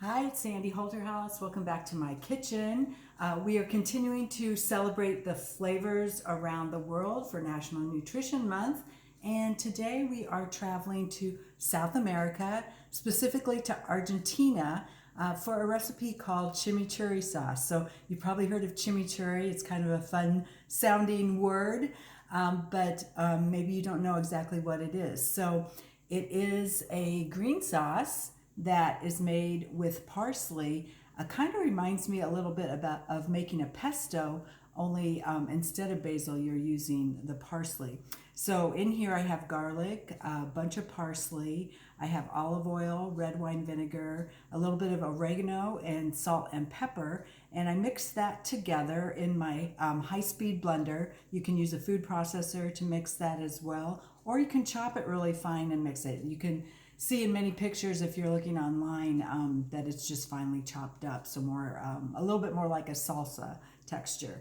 Hi, it's Sandy Holterhaus. Welcome back to my kitchen. We are continuing to celebrate the flavors around the world for National Nutrition Month. And today we are traveling to South America, specifically to Argentina, for a recipe called chimichurri sauce. So you've probably heard of chimichurri. It's kind of a fun sounding word, but maybe you don't know exactly what it is. So it is a green sauce that is made with parsley. Kind of reminds me a little bit of making a pesto, only instead of basil, you're using the parsley. So in here I have garlic, a bunch of parsley, I have olive oil, red wine vinegar, a little bit of oregano, and salt and pepper. And I mix that together in my high-speed blender. You can use a food processor to mix that as well, or you can chop it really fine and mix it. You can see in many pictures, if you're looking online, that it's just finely chopped up, so more a little bit more like a salsa texture.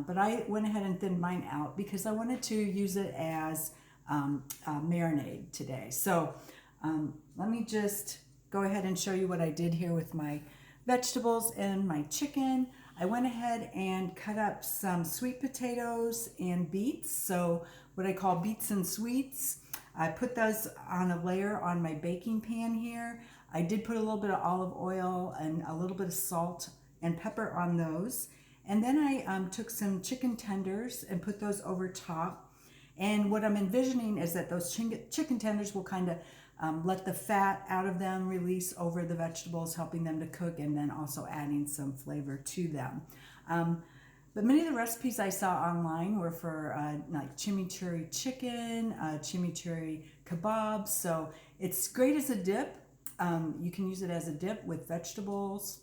But I went ahead and thinned mine out because I wanted to use it as marinade today. So let me just go ahead and show you what I did here with my vegetables and my chicken. I went ahead and cut up some sweet potatoes and beets, so what I call beets and sweets. I put those on a layer on my baking pan here. I did put a little bit of olive oil and a little bit of salt and pepper on those. And then I took some chicken tenders and put those over top. And what I'm envisioning is that those chicken tenders will kind of let the fat out of them release over the vegetables, helping them to cook, and then also adding some flavor to them. But many of the recipes I saw online were for like chimichurri chicken, chimichurri kebabs. So it's great as a dip. You can use it as a dip with vegetables,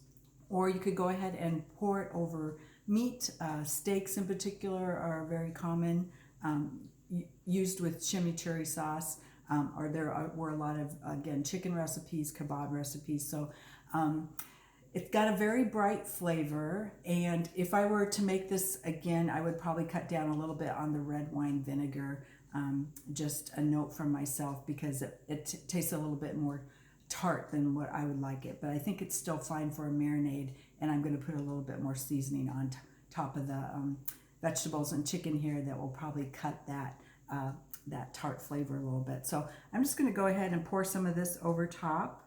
or you could go ahead and pour it over meat. Steaks in particular are very common, used with chimichurri sauce. Or there were a lot of, again, chicken recipes, kebab recipes. So it's got a very bright flavor, and if I were to make this again, I would probably cut down a little bit on the red wine vinegar. Just a note from myself, because it tastes a little bit more tart than what I would like it. But I think it's still fine for a marinade, and I'm going to put a little bit more seasoning on top of the vegetables and chicken here that will probably cut that tart flavor a little bit. So I'm just going to go ahead and pour some of this over top.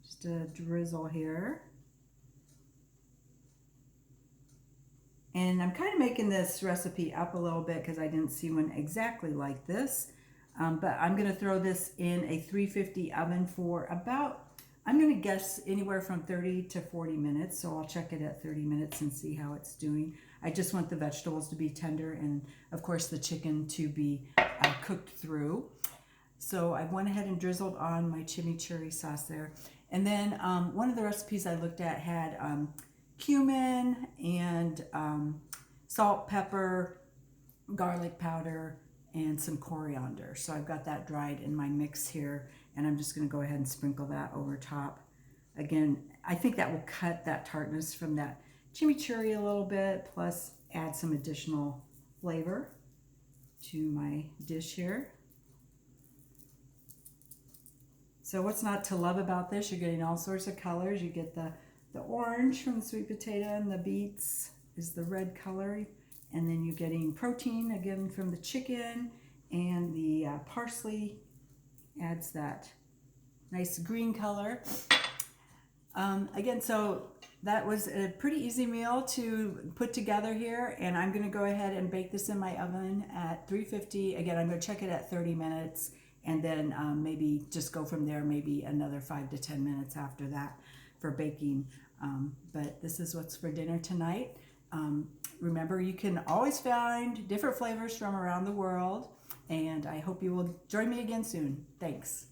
Just a drizzle here. And I'm kind of making this recipe up a little bit because I didn't see one exactly like this. But I'm going to throw this in a 350 oven for about, I'm going to guess anywhere from 30 to 40 minutes. So I'll check it at 30 minutes and see how it's doing. I just want the vegetables to be tender, and of course the chicken to be cooked through. So I went ahead and drizzled on my chimichurri sauce there. And then one of the recipes I looked at had cumin and salt, pepper, garlic powder, and some coriander. So I've got that dried in my mix here, and I'm just going to go ahead and sprinkle that over top. Again, I think that will cut that tartness from that chimichurri a little bit, plus add some additional flavor to my dish here. So what's not to love about this? You're getting all sorts of colors. You get the orange from the sweet potato, and the beets is the red color. And then you're getting protein, again, from the chicken, and the parsley adds that nice green color. Again, so that was a pretty easy meal to put together here, and I'm going to go ahead and bake this in my oven at 350. Again, I'm going to check it at 30 minutes. And then maybe just go from there, maybe another 5 to 10 minutes after that for baking. But this is what's for dinner tonight. Remember, you can always find different flavors from around the world, and I hope you will join me again soon. Thanks.